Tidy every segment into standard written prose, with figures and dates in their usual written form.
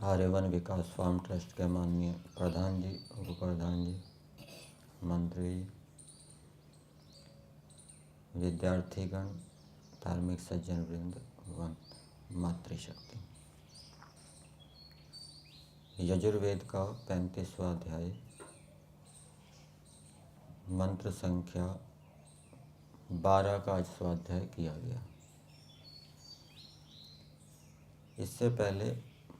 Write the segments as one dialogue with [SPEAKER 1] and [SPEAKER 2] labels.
[SPEAKER 1] आर्यवन विकास farm trust के माननीय प्रधान जी, उप प्रधान जी, मंत्री, विद्यार्थीगण, धार्मिक सज्जन वृंद व मातृशक्ति। यजुर्वेद का 35वां अध्याय मंत्र संख्या 12 का आज स्वाध्याय किया गया। इससे पहले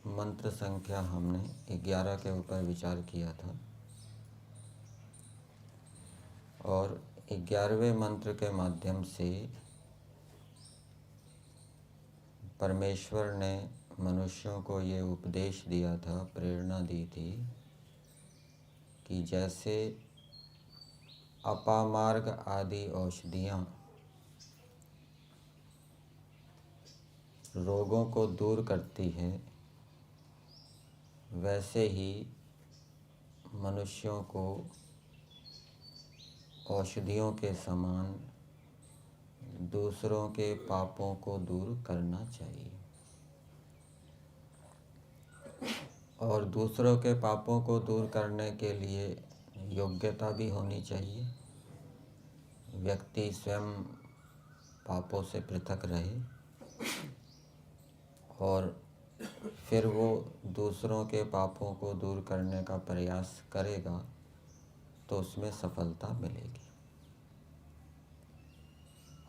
[SPEAKER 1] मंत्र संख्या हमने 11 के ऊपर विचार किया था और 11वें मंत्र के माध्यम से परमेश्वर ने मनुष्यों को ये उपदेश दिया था, प्रेरणा दी थी कि जैसे अपामार्ग आदि औषधियाँ रोगों को दूर करती है, वैसे ही मनुष्यों को औषधियों के समान दूसरों के पापों को दूर करना चाहिए। और दूसरों के पापों को दूर करने के लिए योग्यता भी होनी चाहिए। व्यक्ति स्वयं पापों से पृथक रहे और फिर वो दूसरों के पापों को दूर करने का प्रयास करेगा तो उसमें सफलता मिलेगी।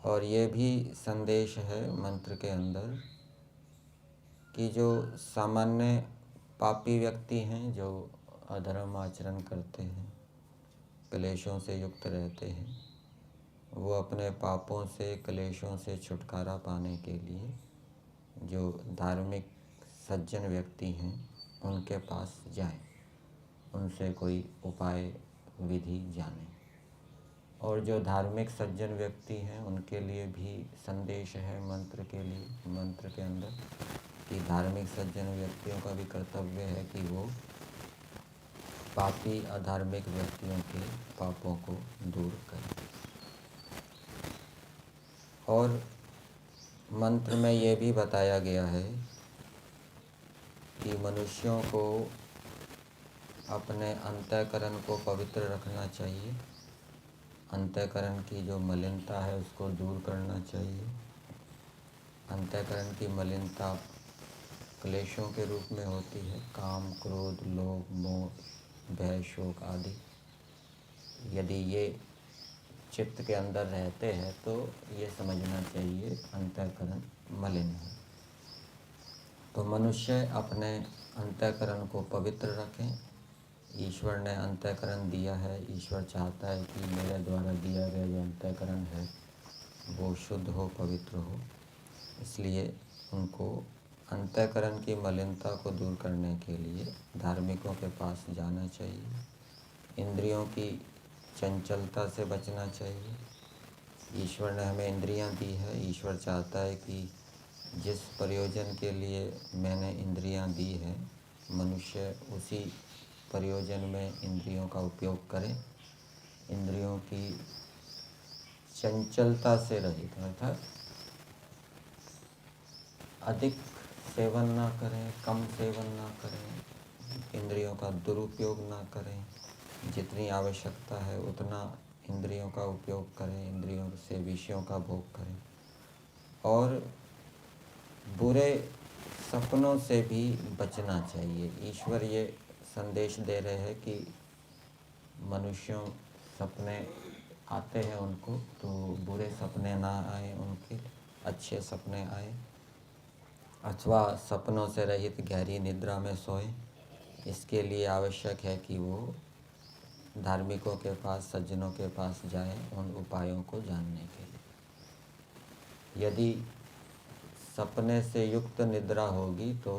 [SPEAKER 1] और ये भी संदेश है मंत्र के अंदर कि जो सामान्य पापी व्यक्ति हैं, जो अधर्म आचरण करते हैं, क्लेशों से युक्त रहते हैं, वो अपने पापों से, क्लेशों से छुटकारा पाने के लिए जो धार्मिक सज्जन व्यक्ति हैं उनके पास जाएं, उनसे कोई उपाय विधि जानें। और जो धार्मिक सज्जन व्यक्ति हैं उनके लिए भी संदेश है मंत्र के लिए, मंत्र के अंदर कि धार्मिक सज्जन व्यक्तियों का भी कर्तव्य है कि वो पापी अधार्मिक व्यक्तियों के पापों को दूर करें। और मंत्र में ये भी बताया गया है कि मनुष्यों को अपने अंतःकरण को पवित्र रखना चाहिए, अंतःकरण की जो मलिनता है उसको दूर करना चाहिए। अंतःकरण की मलिनता क्लेशों के रूप में होती है, काम, क्रोध, लोभ, मोह, भय, शोक आदि। यदि ये चित्त के अंदर रहते हैं तो ये समझना चाहिए अंतःकरण मलिन है। तो मनुष्य अपने अंतःकरण को पवित्र रखें। ईश्वर ने अंतःकरण दिया है, ईश्वर चाहता है कि मेरे द्वारा दिया गया जो अंतःकरण है वो शुद्ध हो, पवित्र हो। इसलिए उनको अंतःकरण की मलिनता को दूर करने के लिए धार्मिकों के पास जाना चाहिए। इंद्रियों की चंचलता से बचना चाहिए। ईश्वर ने हमें इंद्रियां दी है, ईश्वर चाहता है कि जिस प्रयोजन के लिए मैंने इंद्रियां दी है मनुष्य उसी प्रयोजन में इंद्रियों का उपयोग करें। इंद्रियों की चंचलता से रहित, अर्थात अधिक सेवन ना करें, कम सेवन ना करें, इंद्रियों का दुरुपयोग ना करें। जितनी आवश्यकता है उतना इंद्रियों का उपयोग करें, इंद्रियों से विषयों का भोग करें। और बुरे सपनों से भी बचना चाहिए। ईश्वर ये संदेश दे रहे हैं कि मनुष्यों सपने आते हैं उनको, तो बुरे सपने ना आए, उनके अच्छे सपने आए, अथवा सपनों से रहित गहरी निद्रा में सोएं। इसके लिए आवश्यक है कि वो धार्मिकों के पास, सज्जनों के पास जाएं उन उपायों को जानने के लिए। यदि सपने से युक्त निद्रा होगी तो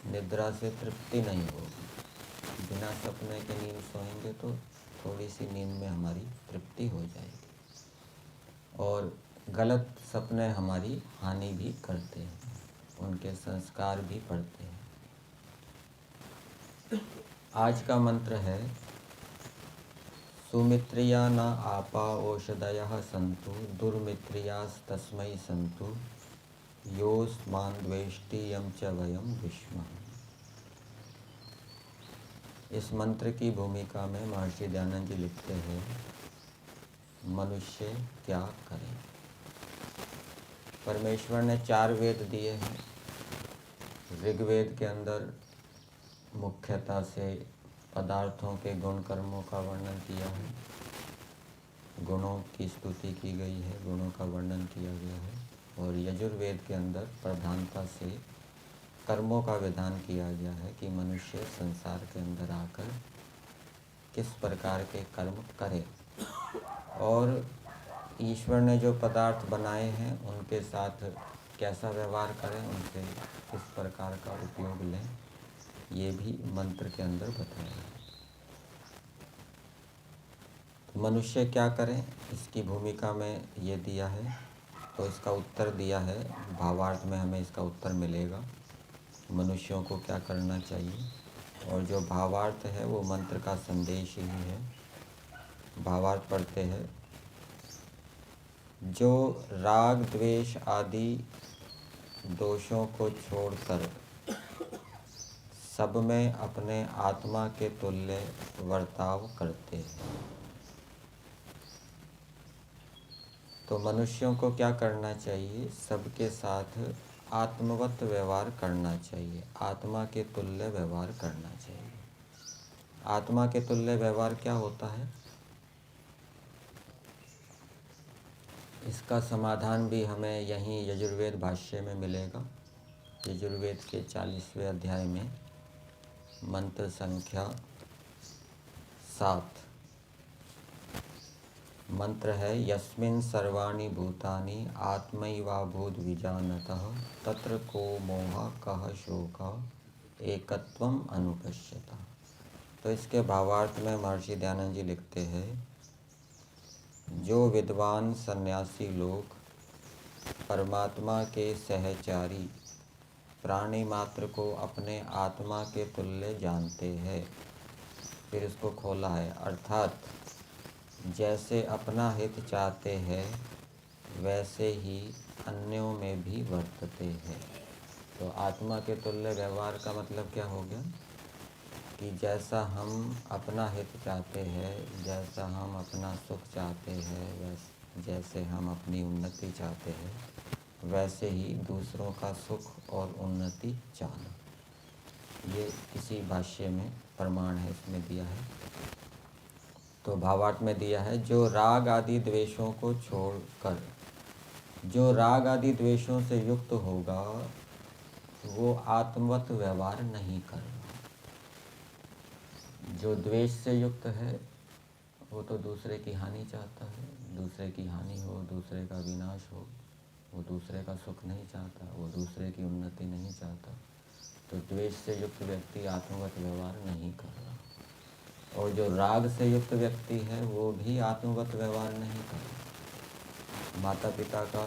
[SPEAKER 1] निद्रा से तृप्ति नहीं होगी। बिना सपने के नींद सोएंगे तो थोड़ी सी नींद में हमारी तृप्ति हो जाएगी। और गलत सपने हमारी हानि भी करते हैं, उनके संस्कार भी पड़ते हैं। आज का मंत्र है सुमित्रिया न आपा ओषधयः सन्तु दुर्मित्रियास्तस्मै सन्तु योऽस्मान् द्वेष्टि यं च वयं विष्मः। इस मंत्र की भूमिका में महर्षि दयानंद जी लिखते हैं, मनुष्य क्या करे। परमेश्वर ने 4 वेद दिए हैं। ऋग्वेद के अंदर मुख्यतः से पदार्थों के गुण कर्मों का वर्णन किया है, गुणों की स्तुति की गई है, गुणों का वर्णन किया गया है। और यजुर्वेद के अंदर प्रधानता से कर्मों का विधान किया गया है कि मनुष्य संसार के अंदर आकर किस प्रकार के कर्म करे और ईश्वर ने जो पदार्थ बनाए हैं उनके साथ कैसा व्यवहार करें, उनसे किस प्रकार का उपयोग लें, ये भी मंत्र के अंदर बताया है। तो मनुष्य क्या करें, इसकी भूमिका में ये दिया है। तो इसका उत्तर दिया है, भावार्थ में हमें इसका उत्तर मिलेगा, मनुष्यों को क्या करना चाहिए। और जो भावार्थ है वो मंत्र का संदेश ही है। भावार्थ पढ़ते हैं, जो राग द्वेष आदि दोषों को छोड़कर सब में अपने आत्मा के तुल्य वर्ताव करते हैं। तो मनुष्यों को क्या करना चाहिए, सबके साथ आत्मवत व्यवहार करना चाहिए, आत्मा के तुल्य व्यवहार करना चाहिए। आत्मा के तुल्य व्यवहार क्या होता है, इसका समाधान भी हमें यहीं यजुर्वेद भाष्य में मिलेगा। यजुर्वेद के 40वें अध्याय में मंत्र संख्या 7 मंत्र है, यस्मिन् सर्वाणि भूतानि आत्मैवाभूत विजानतः तत्र को मोह कः शोकः एकत्वम अनुपश्यतः। तो इसके भावार्थ में महर्षि दयानंद जी लिखते हैं, जो विद्वान सन्यासी लोग परमात्मा के सहचारी प्राणी मात्र को अपने आत्मा के तुल्य जानते हैं। फिर इसको खोला है, अर्थात जैसे अपना हित चाहते हैं वैसे ही अन्यों में भी वर्तते हैं। तो आत्मा के तुल्य व्यवहार का मतलब क्या हो गया कि जैसा हम अपना हित चाहते हैं, जैसा हम अपना सुख चाहते हैं, जैसे हम अपनी उन्नति चाहते हैं, वैसे ही दूसरों का सुख और उन्नति चाहना। ये इसी भाष्य में प्रमाण है, इसमें दिया है। तो भावार्थ में दिया है, जो राग आदि द्वेषों को छोड़कर, जो राग आदि द्वेषों से युक्त होगा वो आत्मवत व्यवहार नहीं करेगा। जो द्वेष से युक्त है वो तो दूसरे की हानि चाहता है, दूसरे की हानि हो, दूसरे का विनाश हो, वो दूसरे का सुख नहीं चाहता, वो दूसरे की उन्नति नहीं चाहता। तो द्वेष से युक्त व्यक्ति आत्मवत व्यवहार नहीं कर रहा। और जो राग से युक्त व्यक्ति है वो भी आत्मवत व्यवहार नहीं कर रहा। माता पिता का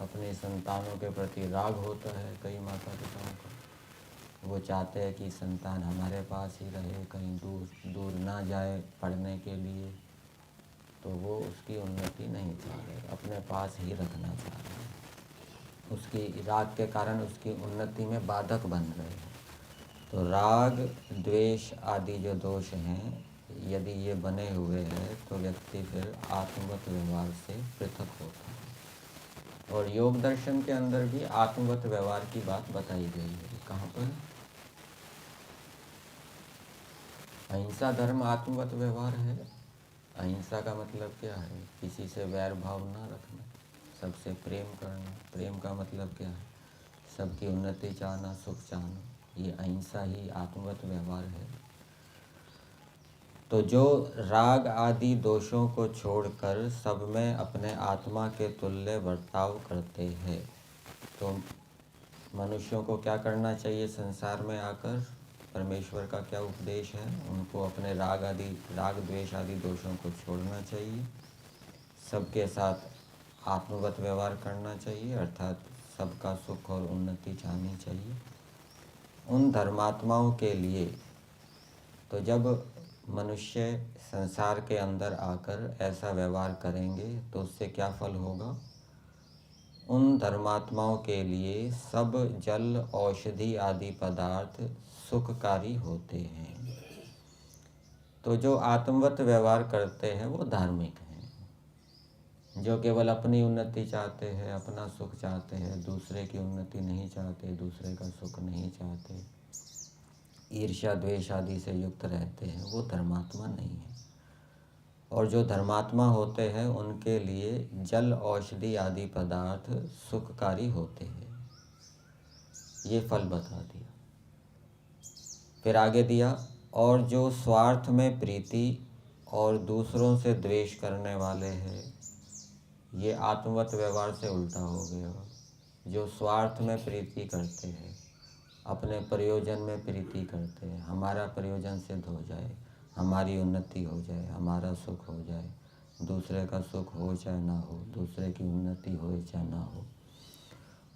[SPEAKER 1] अपने संतानों के प्रति राग होता है, कई माता पिताओं का, वो चाहते हैं कि संतान हमारे पास ही रहे, कहीं दूर दूर ना जाए पढ़ने के लिए, तो वो उसकी उन्नति नहीं चाह रहे, अपने पास ही रखना चाह रहे हैं। उसकी राग के कारण उसकी उन्नति में बाधक बन रहे हैं। तो राग द्वेष आदि जो दोष हैं, यदि ये बने हुए हैं तो व्यक्ति फिर आत्मवत व्यवहार से पृथक होता है। और योग दर्शन के अंदर भी आत्मवत व्यवहार की बात बताई गई है। कहाँ पर? अहिंसा धर्म आत्मवत व्यवहार है। अहिंसा का मतलब क्या है? किसी से वैर भाव ना रखना, सबसे प्रेम करना। प्रेम का मतलब क्या है? सबकी उन्नति चाहना, सुख चाहना। ये अहिंसा ही आत्मवत व्यवहार है। तो जो राग आदि दोषों को छोड़कर सब में अपने आत्मा के तुल्य बर्ताव करते हैं, तो मनुष्यों को क्या करना चाहिए? संसार में आकर परमेश्वर का क्या उपदेश है? उनको अपने राग द्वेष आदि दोषों को छोड़ना चाहिए, सबके साथ आत्मवत व्यवहार करना चाहिए, अर्थात सबका सुख और उन्नति चाहनी चाहिए। उन धर्मात्माओं के लिए तो जब मनुष्य संसार के अंदर आकर ऐसा व्यवहार करेंगे तो उससे क्या फल होगा? उन धर्मात्माओं के लिए सब जल औषधि आदि पदार्थ सुखकारी होते हैं। तो जो आत्मवत व्यवहार करते हैं वो धार्मिक हैं। जो केवल अपनी उन्नति चाहते हैं, अपना सुख चाहते हैं, दूसरे की उन्नति नहीं चाहते, दूसरे का सुख नहीं चाहते, ईर्ष्या द्वेष आदि से युक्त रहते हैं, वो धर्मात्मा नहीं है। और जो धर्मात्मा होते हैं उनके लिए जल औषधि आदि पदार्थ सुखकारी होते हैं। ये फल बता दिया। फिर आगे दिया, और जो स्वार्थ में प्रीति और दूसरों से द्वेष करने वाले हैं, ये आत्मवत व्यवहार से उल्टा हो गया। जो स्वार्थ में प्रीति करते हैं, अपने प्रयोजन में प्रीति करते हैं, हमारा प्रयोजन सिद्ध हो जाए, हमारी उन्नति हो जाए, हमारा सुख हो जाए, दूसरे का सुख हो चाहे ना हो, दूसरे की उन्नति हो चाहे ना हो,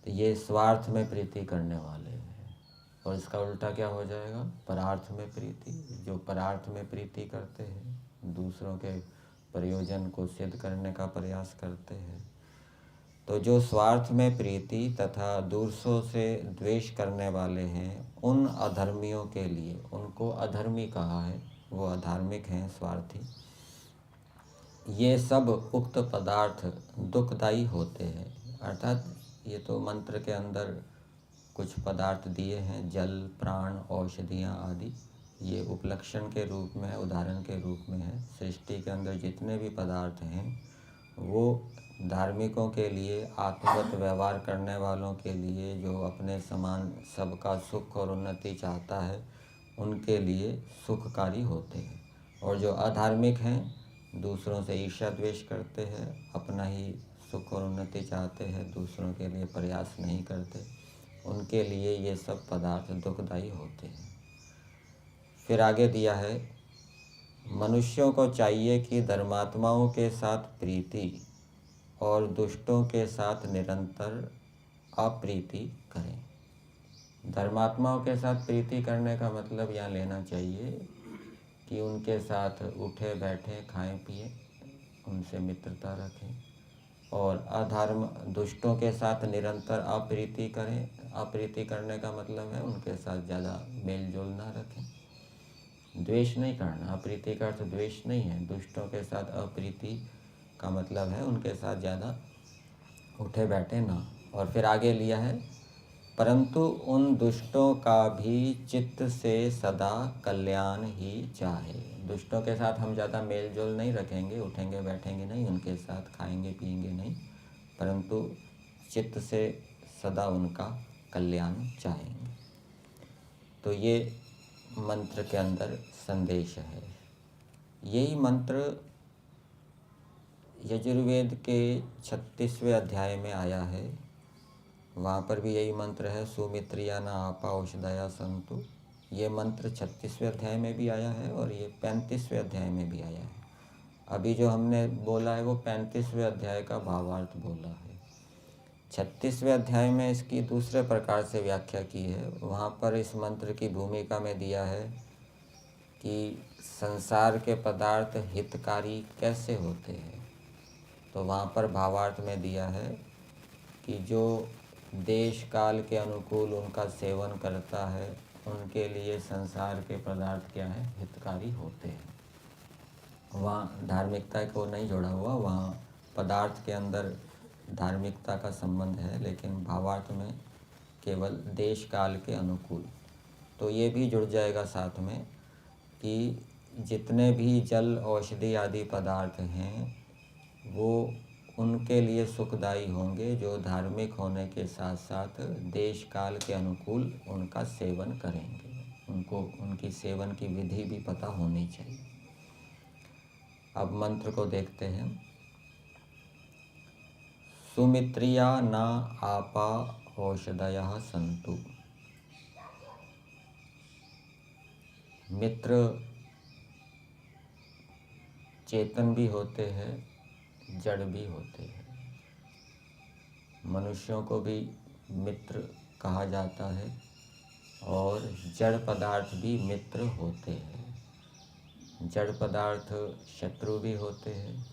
[SPEAKER 1] तो ये स्वार्थ में प्रीति करने वाले हैं। और इसका उल्टा क्या हो जाएगा? परार्थ में प्रीति। जो परार्थ में प्रीति करते हैं, दूसरों के प्रयोजन को सिद्ध करने का प्रयास करते हैं। तो जो स्वार्थ में प्रीति तथा दूसरों से द्वेष करने वाले हैं, उन अधर्मियों के लिए, उनको अधर्मी कहा है, वो अधार्मिक हैं, स्वार्थी, ये सब उक्त पदार्थ दुखदायी होते हैं। अर्थात ये तो मंत्र के अंदर कुछ पदार्थ दिए हैं, जल, प्राण, औषधियाँ आदि, ये उपलक्षण के रूप में है, उदाहरण के रूप में है। सृष्टि के अंदर जितने भी पदार्थ हैं वो धार्मिकों के लिए, आत्मवत व्यवहार करने वालों के लिए, जो अपने समान सबका सुख और उन्नति चाहता है, उनके लिए सुखकारी होते हैं। और जो अधार्मिक हैं, दूसरों से ईर्ष्या द्वेष करते हैं, अपना ही सुख और उन्नति चाहते हैं, दूसरों के लिए प्रयास नहीं करते, उनके लिए ये सब पदार्थ दुखदायी होते हैं। फिर आगे दिया है, मनुष्यों को चाहिए कि धर्मात्माओं के साथ प्रीति और दुष्टों के साथ निरंतर अप्रीति करें। धर्मात्माओं के साथ प्रीति करने का मतलब यहाँ लेना चाहिए कि उनके साथ उठे बैठे, खाएं पिए, उनसे मित्रता रखें। और अधर्म दुष्टों के साथ निरंतर अप्रीति करें। अप्रीति करने का मतलब है उनके साथ ज़्यादा मेल जोल ना रखें, द्वेष नहीं करना। अप्रीति का अर्थ द्वेष नहीं है। दुष्टों के साथ अप्रीति का मतलब है उनके साथ ज़्यादा उठे बैठे ना। और फिर आगे लिया है, परंतु उन दुष्टों का भी चित्त से सदा कल्याण ही चाहे। दुष्टों के साथ हम ज़्यादा मेल जोल नहीं रखेंगे, उठेंगे बैठेंगे नहीं, उनके साथ खाएंगे पिएंगे नहीं, परंतु चित्त से सदा उनका कल्याण चाहेंगे। तो ये मंत्र के अंदर संदेश है। यही मंत्र यजुर्वेद के 36वें अध्याय में आया है। वहाँ पर भी यही मंत्र है, सुमित्रिया न आपा औषधया संतु। ये मंत्र 36वें अध्याय में भी आया है और ये 35वें अध्याय में भी आया है। अभी जो हमने बोला है वो 35वें अध्याय का भावार्थ बोला है। 36वें अध्याय में इसकी दूसरे प्रकार से व्याख्या की है। वहाँ पर इस मंत्र की भूमिका में दिया है कि संसार के पदार्थ हितकारी कैसे होते हैं। तो वहाँ पर भावार्थ में दिया है कि जो देश काल के अनुकूल उनका सेवन करता है, उनके लिए संसार के पदार्थ क्या है? हितकारी होते हैं। वहाँ धार्मिकता को नहीं जोड़ा हुआ, वहाँ पदार्थ के अंदर धार्मिकता का संबंध है, लेकिन भावार्थ में केवल देश काल के अनुकूल। तो ये भी जुड़ जाएगा साथ में कि जितने भी जल औषधि आदि पदार्थ हैं वो उनके लिए सुखदायी होंगे जो धार्मिक होने के साथ साथ देश काल के अनुकूल उनका सेवन करेंगे। उनको उनकी सेवन की विधि भी पता होनी चाहिए। अब मंत्र को देखते हैं। सुमित्रिया न आपा औषधयः सन्तु। मित्र चेतन भी होते हैं, जड़ भी होते हैं। मनुष्यों को भी मित्र कहा जाता है और जड़ पदार्थ भी मित्र होते हैं। जड़ पदार्थ शत्रु भी होते हैं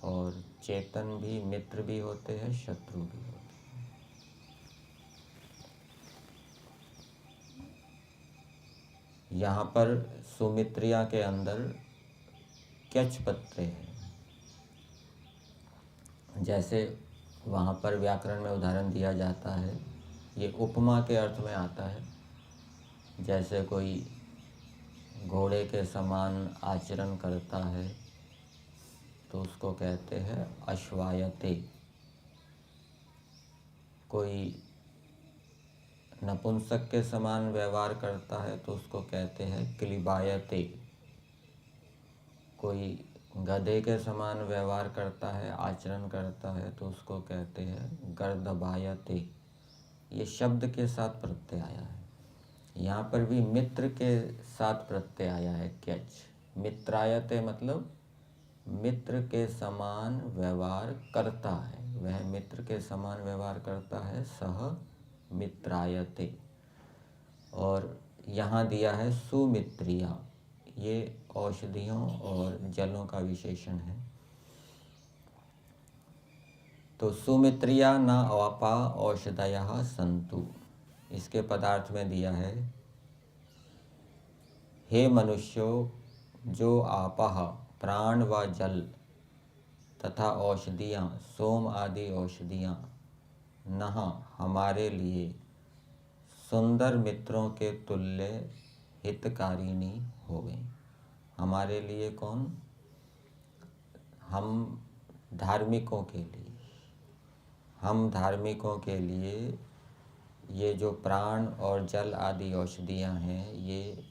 [SPEAKER 1] और चेतन भी मित्र भी होते हैं, शत्रु भी होते हैं। यहाँ पर सुमित्रिया के अंदर क्यच पत्रे है। जैसे वहाँ पर व्याकरण में उदाहरण दिया जाता है, ये उपमा के अर्थ में आता है। जैसे कोई घोड़े के समान आचरण करता है तो उसको कहते हैं अश्वायते। कोई नपुंसक के समान व्यवहार करता है तो उसको कहते हैं क्लिबायते। कोई गधे के समान व्यवहार करता है, आचरण करता है तो उसको कहते हैं गर्दबायते। ये शब्द के साथ प्रत्यय आया है। यहाँ पर भी मित्र के साथ प्रत्यय आया है क्यच। मित्रायते मतलब मित्र के समान व्यवहार करता है, वह मित्र के समान व्यवहार करता है, सह मित्रायते। और यहाँ दिया है सुमित्रिया, ये औषधियों और जलों का विशेषण है। तो सुमित्रिया न आपा औषधयः सन्तु, इसके पदार्थ में दिया है हे मनुष्यों, जो आपः प्राण व जल तथा औषधियाँ, सोम आदि औषधियाँ नह हमारे लिए सुंदर मित्रों के तुल्य हितकारिणी हो गई। हमारे लिए कौन? हम धार्मिकों के लिए। हम धार्मिकों के लिए ये जो प्राण और जल आदि औषधियाँ हैं, ये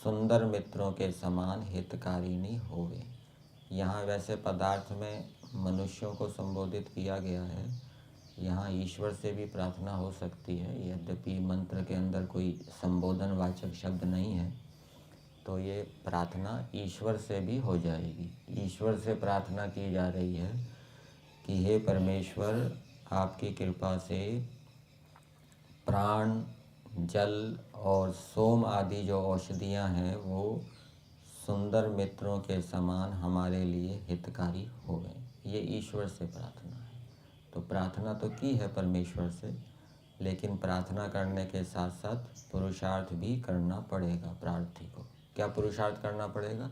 [SPEAKER 1] सुंदर मित्रों के समान हितकारिणी हो गए। यहाँ वैसे पदार्थ में मनुष्यों को संबोधित किया गया है, यहाँ ईश्वर से भी प्रार्थना हो सकती है। यद्यपि मंत्र के अंदर कोई संबोधन वाचक शब्द नहीं है, तो ये प्रार्थना ईश्वर से भी हो जाएगी। ईश्वर से प्रार्थना की जा रही है कि हे परमेश्वर, आपकी कृपा से प्राण, जल और सोम आदि जो औषधियाँ हैं वो सुंदर मित्रों के समान हमारे लिए हितकारी हो गए। ये ईश्वर से प्रार्थना है। तो प्रार्थना तो की है परमेश्वर से, लेकिन प्रार्थना करने के साथ साथ पुरुषार्थ भी करना पड़ेगा प्रार्थी को। क्या पुरुषार्थ करना पड़ेगा?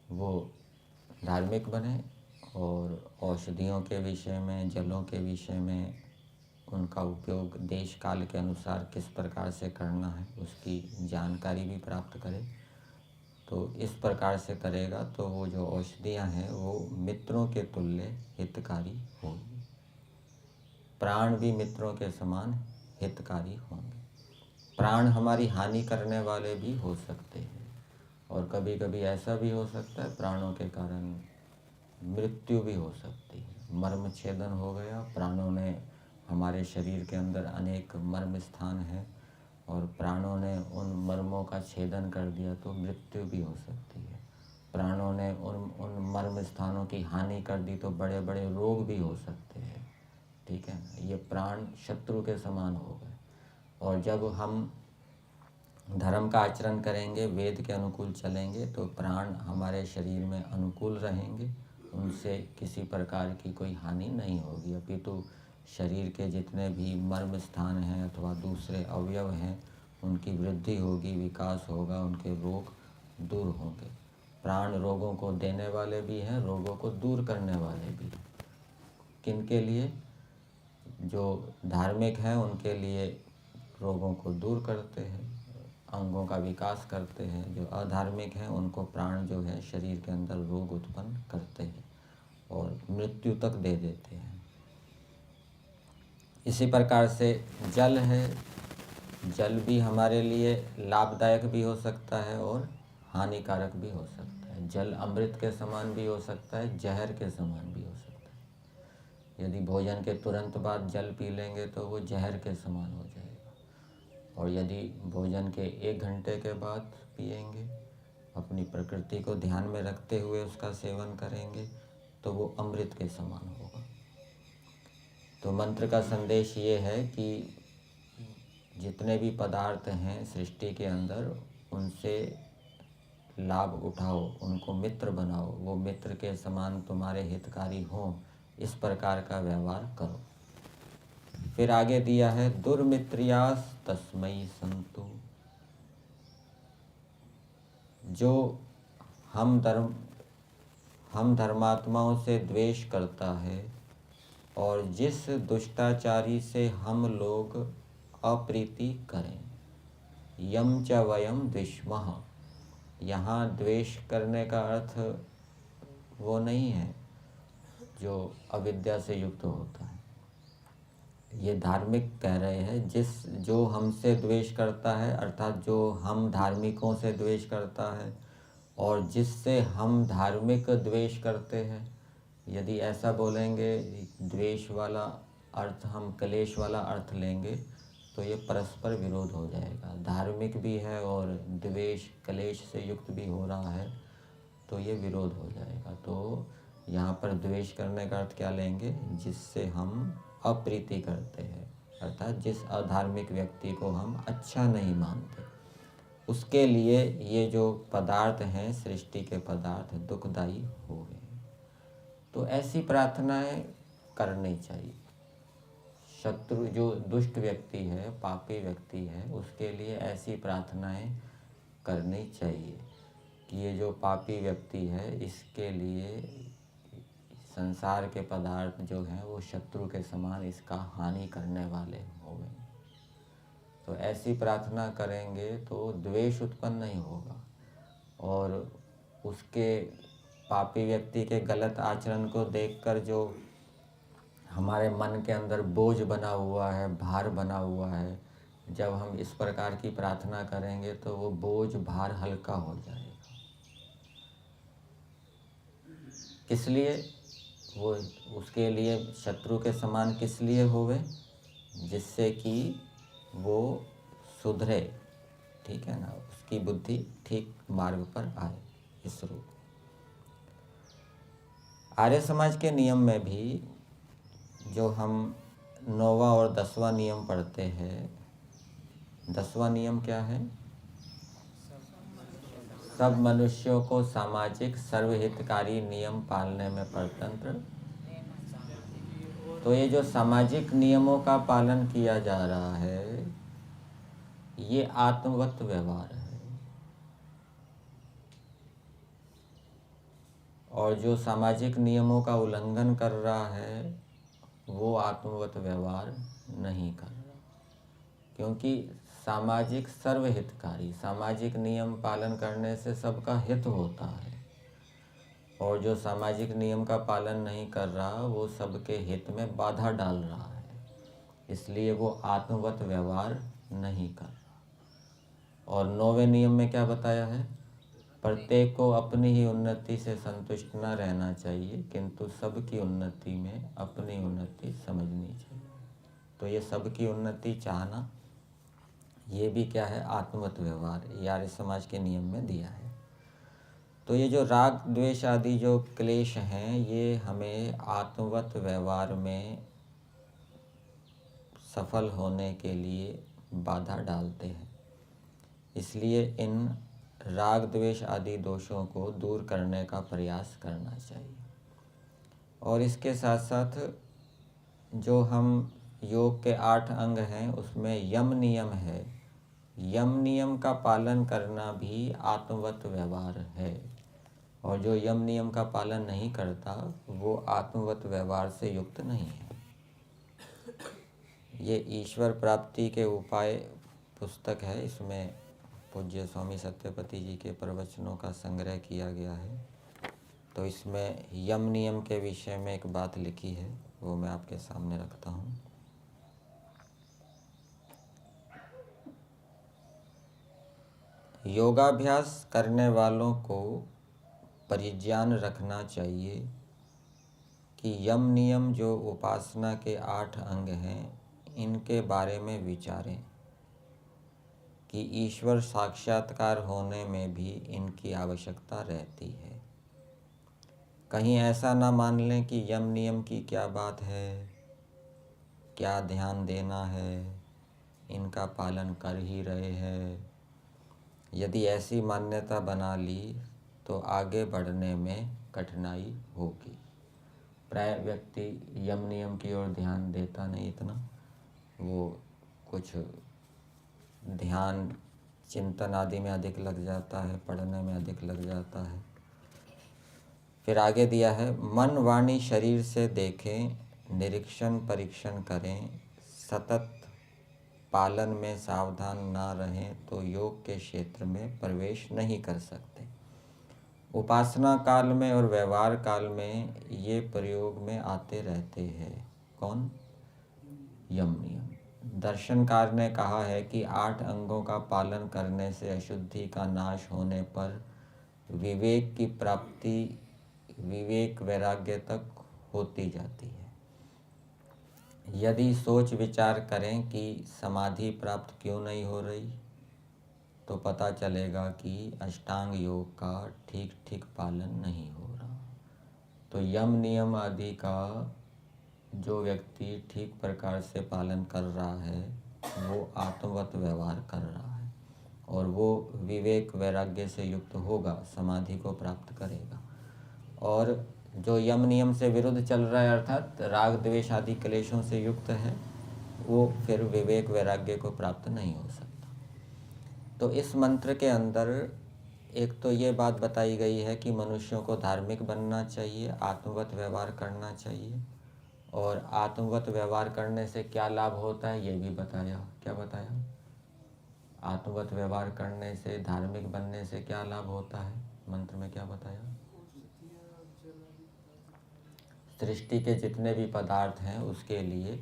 [SPEAKER 1] वो धार्मिक बने और औषधियों के विषय में, जलों के विषय में उनका उपयोग देश काल के अनुसार किस प्रकार से करना है उसकी जानकारी भी प्राप्त करे। तो इस प्रकार से करेगा तो वो जो औषधियाँ हैं वो मित्रों के तुल्य हितकारी होंगी। प्राण भी मित्रों के समान हितकारी होंगे। प्राण हमारी हानि करने वाले भी हो सकते हैं, और कभी कभी ऐसा भी हो सकता है प्राणों के कारण मृत्यु भी हो सकती है। मर्म छेदन हो गया, प्राणों ने, हमारे शरीर के अंदर अनेक मर्म स्थान हैं और प्राणों ने उन मर्मों का छेदन कर दिया तो मृत्यु भी हो सकती है। प्राणों ने उन मर्म स्थानों की हानि कर दी तो बड़े बड़े रोग भी हो सकते हैं। ठीक है, ये प्राण शत्रु के समान हो गए। और जब हम धर्म का आचरण करेंगे, वेद के अनुकूल चलेंगे, तो प्राण हमारे शरीर में अनुकूल रहेंगे, उनसे किसी प्रकार की कोई हानि नहीं होगी। अपितु शरीर के जितने भी मर्म स्थान हैं अथवा दूसरे अवयव हैं उनकी वृद्धि होगी, विकास होगा, उनके रोग दूर होंगे। प्राण रोगों को देने वाले भी हैं, रोगों को दूर करने वाले भी। किनके लिए? जो धार्मिक हैं उनके लिए रोगों को दूर करते हैं, अंगों का विकास करते हैं। जो अधार्मिक हैं उनको प्राण जो है शरीर के अंदर रोग उत्पन्न करते हैं और मृत्यु तक दे देते हैं। इसी प्रकार से जल है, जल भी हमारे लिए लाभदायक भी हो सकता है और हानिकारक भी हो सकता है। जल अमृत के समान भी हो सकता है, जहर के समान भी हो सकता है। यदि भोजन के तुरंत बाद जल पी लेंगे तो वो जहर के समान हो जाएगा, और यदि भोजन के 1 घंटे के बाद पिएंगे, अपनी प्रकृति को ध्यान में रखते हुए उसका सेवन करेंगे, तो वो अमृत के समान होगा। तो मंत्र का संदेश ये है कि जितने भी पदार्थ हैं सृष्टि के अंदर, उनसे लाभ उठाओ, उनको मित्र बनाओ, वो मित्र के समान तुम्हारे हितकारी हों, इस प्रकार का व्यवहार करो। फिर आगे दिया है दुर्मित्रियास तस्मै संतु। जो हम धर्मात्माओं से द्वेष करता है और जिस दुष्टाचारी से हम लोग अप्रीति करें। यम च वयम द्विष्मः। यहाँ द्वेष करने का अर्थ वो नहीं है जो अविद्या से युक्त होता है। ये धार्मिक कह रहे हैं, जो हमसे द्वेष करता है, अर्थात जो हम धार्मिकों से द्वेष करता है और जिससे हम धार्मिक द्वेष करते हैं। यदि ऐसा बोलेंगे, द्वेष वाला अर्थ हम क्लेश वाला अर्थ लेंगे तो ये परस्पर विरोध हो जाएगा। धार्मिक भी है और द्वेष क्लेश से युक्त भी हो रहा है तो ये विरोध हो जाएगा। तो यहाँ पर द्वेष करने का अर्थ क्या लेंगे? जिससे हम अप्रीति करते हैं, अर्थात जिस अधार्मिक व्यक्ति को हम अच्छा नहीं मानते, उसके लिए ये जो पदार्थ हैं, सृष्टि के पदार्थ, दुखदायी हो गए। तो ऐसी प्रार्थनाएं करनी चाहिए। शत्रु जो दुष्ट व्यक्ति है, पापी व्यक्ति है, उसके लिए ऐसी प्रार्थनाएं करनी चाहिए कि ये जो पापी व्यक्ति है, इसके लिए संसार के पदार्थ जो हैं वो शत्रु के समान इसका हानि करने वाले होंगे। तो ऐसी प्रार्थना करेंगे तो द्वेष उत्पन्न नहीं होगा और उसके पापी व्यक्ति के गलत आचरण को देखकर जो हमारे मन के अंदर बोझ बना हुआ है, भार बना हुआ है, जब हम इस प्रकार की प्रार्थना करेंगे तो वो बोझ भार हल्का हो जाएगा। किस लिए? वो उसके लिए शत्रु के समान किस लिए होवे? जिससे कि वो सुधरे, ठीक है ना, उसकी बुद्धि ठीक मार्ग पर आए। इस रूप आर्य समाज के नियम में भी जो हम 9वां और 10वां नियम पढ़ते हैं, 10वां नियम क्या है? सब मनुष्यों को सामाजिक सर्वहितकारी नियम पालने में परतंत्र। तो ये जो सामाजिक नियमों का पालन किया जा रहा है, ये आत्मवत व्यवहार है। और जो सामाजिक नियमों का उल्लंघन कर रहा है वो आत्मवत व्यवहार नहीं कर रहा, क्योंकि सामाजिक सर्वहितकारी, सामाजिक नियम पालन करने से सबका हित होता है और जो सामाजिक नियम का पालन नहीं कर रहा वो सबके हित में बाधा डाल रहा है, इसलिए वो आत्मवत व्यवहार नहीं कर रहा। और 9वें नियम में क्या बताया है? प्रत्येक को अपनी ही उन्नति से संतुष्ट न रहना चाहिए, किंतु सबकी उन्नति में अपनी उन्नति समझनी चाहिए। तो ये सबकी उन्नति चाहना, ये भी क्या है? आत्मवत व्यवहार। ये आर्य समाज के नियम में दिया है। तो ये जो राग द्वेष आदि जो क्लेश हैं, ये हमें आत्मवत व्यवहार में सफल होने के लिए बाधा डालते हैं। इसलिए इन राग द्वेष आदि दोषों को दूर करने का प्रयास करना चाहिए। और इसके साथ साथ जो हम योग के 8 अंग हैं उसमें यम नियम है, यम नियम का पालन करना भी आत्मवत व्यवहार है। और जो यम नियम का पालन नहीं करता वो आत्मवत व्यवहार से युक्त नहीं है। ये ईश्वर प्राप्ति के उपाय पुस्तक है, इसमें पूज्य स्वामी सत्यपति जी के प्रवचनों का संग्रह किया गया है। तो इसमें यम नियम के विषय में एक बात लिखी है, वो मैं आपके सामने रखता हूँ। योगाभ्यास करने वालों को परिज्ञान रखना चाहिए कि यम नियम जो उपासना के 8 अंग हैं, इनके बारे में विचारें कि ईश्वर साक्षात्कार होने में भी इनकी आवश्यकता रहती है। कहीं ऐसा ना मान लें कि यम नियम की क्या बात है, क्या ध्यान देना है, इनका पालन कर ही रहे हैं। यदि ऐसी मान्यता बना ली तो आगे बढ़ने में कठिनाई होगी। प्राय व्यक्ति यम नियम की ओर ध्यान देता नहीं इतना, वो कुछ ध्यान चिंतन आदि में अधिक लग जाता है, पढ़ने में अधिक लग जाता है। फिर आगे दिया है, मन वाणी शरीर से देखें, निरीक्षण परीक्षण करें, सतत पालन में सावधान ना रहें तो योग के क्षेत्र में प्रवेश नहीं कर सकते। उपासना काल में और व्यवहार काल में ये प्रयोग में आते रहते हैं। कौन? यम नियम। दर्शनकार ने कहा है कि 8 अंगों का पालन करने से अशुद्धि का नाश होने पर विवेक की प्राप्ति, विवेक वैराग्य तक होती जाती है। यदि सोच विचार करें कि समाधि प्राप्त क्यों नहीं हो रही, तो पता चलेगा कि अष्टांग योग का ठीक ठीक पालन नहीं हो रहा। तो यम नियम आदि का जो व्यक्ति ठीक प्रकार से पालन कर रहा है वो आत्मवत व्यवहार कर रहा है और वो विवेक वैराग्य से युक्त होगा, समाधि को प्राप्त करेगा। और जो यम नियम से विरुद्ध चल रहा है अर्थात राग द्वेष आदि क्लेशों से युक्त है, वो फिर विवेक वैराग्य को प्राप्त नहीं हो सकता। तो इस मंत्र के अंदर एक तो ये बात बताई गई है कि मनुष्यों को धार्मिक बनना चाहिए, आत्मवत व्यवहार करना चाहिए, और आत्मवत व्यवहार करने से क्या लाभ होता है ये भी बताया। क्या बताया? आत्मवत व्यवहार करने से, धार्मिक बनने से क्या लाभ होता है? मंत्र में क्या बताया? सृष्टि के जितने भी पदार्थ हैं उसके लिए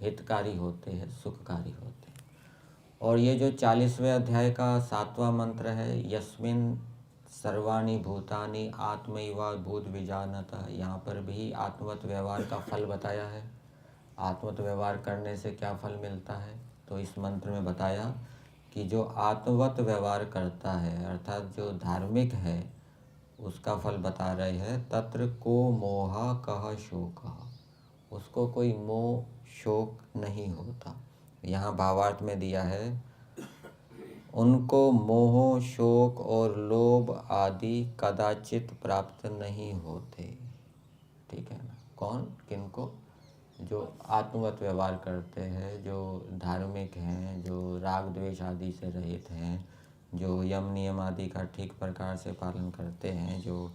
[SPEAKER 1] हितकारी होते हैं, सुखकारी होते हैं। और ये जो 40वें अध्याय का 7वां मंत्र है, यस्मिन सर्वाणि भूतानि आत्मैवा भूत विजानता, यहाँ पर भी आत्मवत व्यवहार का फल बताया है। आत्मवत व्यवहार करने से क्या फल मिलता है? तो इस मंत्र में बताया कि जो आत्मवत व्यवहार करता है अर्थात जो धार्मिक है उसका फल बता रहे हैं। तत्र को मोहा कह शोका, उसको कोई मोह शोक नहीं होता। यहाँ भावार्थ में दिया है, उनको मोह शोक और लोभ आदि कदाचित प्राप्त नहीं होते। ठीक है ना? कौन? किनको? जो आत्मवत व्यवहार करते हैं, जो धार्मिक हैं, जो राग द्वेष आदि से रहित हैं, जो यम नियम आदि का ठीक प्रकार से पालन करते हैं, जो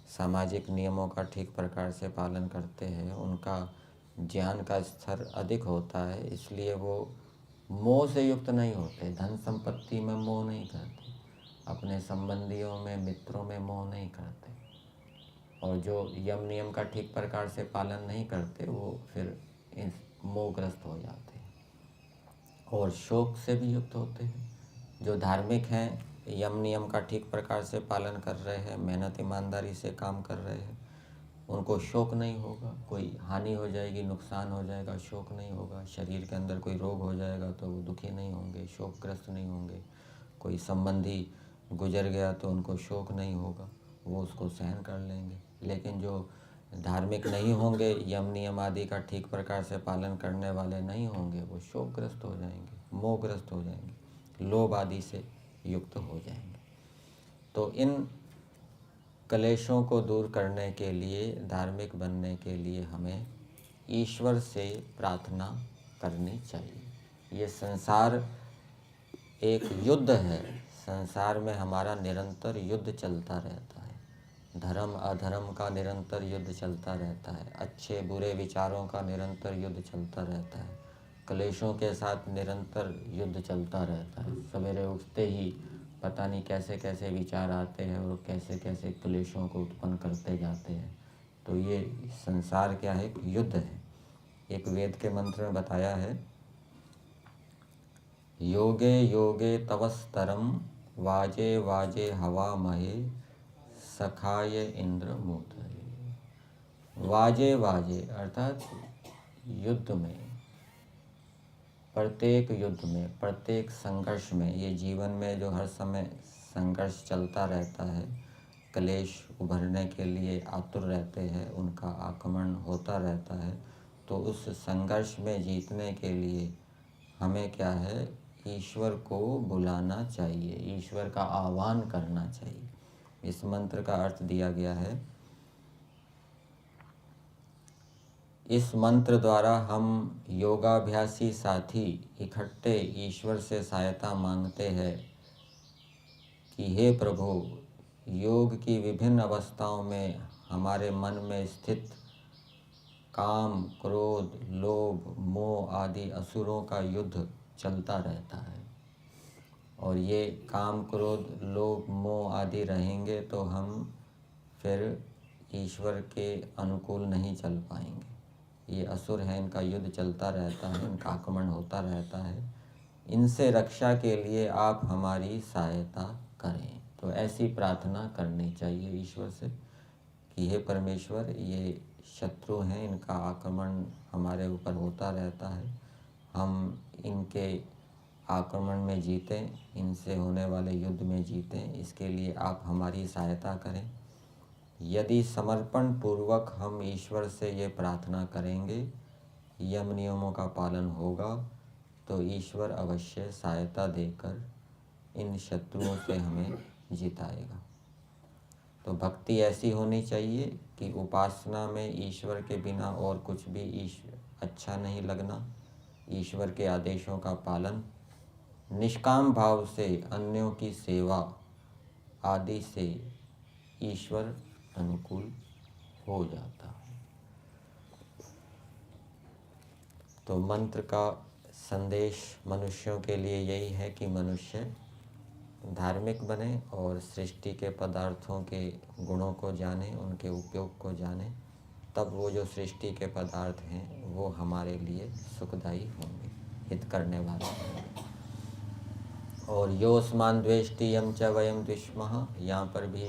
[SPEAKER 1] सामाजिक नियमों का ठीक प्रकार से पालन करते हैं, उनका ज्ञान का स्तर अधिक होता है, इसलिए वो मोह से युक्त नहीं होते। धन संपत्ति में मोह नहीं करते, अपने संबंधियों में, मित्रों में मोह नहीं करते। और जो यम नियम का ठीक प्रकार से पालन नहीं करते वो फिर मोहग्रस्त हो जाते हैं और शोक से भी युक्त होते हैं। जो धार्मिक हैं, यम नियम का ठीक प्रकार से पालन कर रहे हैं, मेहनत ईमानदारी से काम कर रहे हैं, उनको शोक नहीं होगा। कोई हानि हो जाएगी, नुकसान हो जाएगा, शोक नहीं होगा। शरीर के अंदर कोई रोग हो जाएगा तो वो दुखी नहीं होंगे, शोकग्रस्त नहीं होंगे। कोई संबंधी गुजर गया तो उनको शोक नहीं होगा, वो उसको सहन कर लेंगे। लेकिन जो धार्मिक नहीं होंगे, यम नियम आदि का ठीक प्रकार से पालन करने वाले नहीं होंगे, वो शोकग्रस्त हो जाएंगे, मोहग्रस्त हो जाएंगे, लोभ आदि से युक्त हो जाएंगे। तो इन क्लेशों को दूर करने के लिए, धार्मिक बनने के लिए हमें ईश्वर से प्रार्थना करनी चाहिए। ये संसार एक युद्ध है, संसार में हमारा निरंतर युद्ध चलता रहता है। धर्म अधर्म का निरंतर युद्ध चलता रहता है, अच्छे बुरे विचारों का निरंतर युद्ध चलता रहता है, क्लेशों के साथ निरंतर युद्ध चलता रहता है। सवेरे उठते ही पता नहीं कैसे कैसे विचार आते हैं और कैसे कैसे क्लेशों को उत्पन्न करते जाते हैं। तो ये संसार क्या है? एक युद्ध है। एक वेद के मंत्र में बताया है, योगे योगे तवस्तरम वाजे वाजे हवा महे सखाय इंद्र मोदये। वाजे वाजे अर्थात युद्ध में, प्रत्येक युद्ध में, प्रत्येक संघर्ष में, ये जीवन में जो हर समय संघर्ष चलता रहता है, क्लेश उभरने के लिए आतुर रहते हैं, उनका आक्रमण होता रहता है, तो उस संघर्ष में जीतने के लिए हमें क्या है? ईश्वर को बुलाना चाहिए, ईश्वर का आह्वान करना चाहिए। इस मंत्र का अर्थ दिया गया है, इस मंत्र द्वारा हम योगाभ्यासी साथी इकट्ठे ईश्वर से सहायता मांगते हैं कि हे प्रभु, योग की विभिन्न अवस्थाओं में हमारे मन में स्थित काम, क्रोध, लोभ, मोह आदि असुरों का युद्ध चलता रहता है। और ये काम, क्रोध, लोभ, मोह आदि रहेंगे तो हम फिर ईश्वर के अनुकूल नहीं चल पाएंगे। ये असुर हैं, इनका युद्ध चलता रहता है, इनका आक्रमण होता रहता है। इनसे रक्षा के लिए आप हमारी सहायता करें। तो ऐसी प्रार्थना करनी चाहिए ईश्वर से कि हे परमेश्वर, ये शत्रु हैं, इनका आक्रमण हमारे ऊपर होता रहता है, हम इनके आक्रमण में जीतें, इनसे होने वाले युद्ध में जीतें, इसके लिए आप हमारी सहायता करें। यदि समर्पण पूर्वक हम ईश्वर से ये प्रार्थना करेंगे, यम नियमों का पालन होगा, तो ईश्वर अवश्य सहायता देकर इन शत्रुओं से हमें जिताएगा। तो भक्ति ऐसी होनी चाहिए कि उपासना में ईश्वर के बिना और कुछ भी अच्छा नहीं लगना, ईश्वर के आदेशों का पालन, निष्काम भाव से अन्यों की सेवा आदि से ईश्वर अनुकूल हो जाता है। तो मंत्र का संदेश मनुष्यों के लिए यही है कि मनुष्य धार्मिक बने और सृष्टि के पदार्थों के गुणों को जाने, उनके उपयोग को जाने, तब वो जो सृष्टि के पदार्थ हैं वो हमारे लिए सुखदायी होंगे, हित करने वाले होंगे। और योस्मान द्वेष्टि यम च वयम द्विष्मः, यहाँ पर भी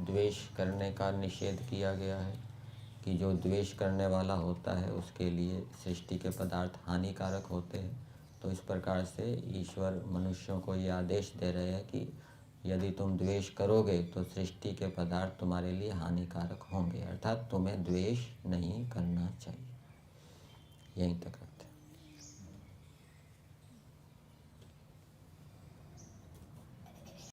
[SPEAKER 1] द्वेष करने का निषेध किया गया है कि जो द्वेष करने वाला होता है उसके लिए सृष्टि के पदार्थ हानिकारक होते हैं। तो इस प्रकार से ईश्वर मनुष्यों को ये आदेश दे रहे हैं कि यदि तुम द्वेष करोगे तो सृष्टि के पदार्थ तुम्हारे लिए हानिकारक होंगे, अर्थात तुम्हें द्वेष नहीं करना चाहिए। यहीं तक।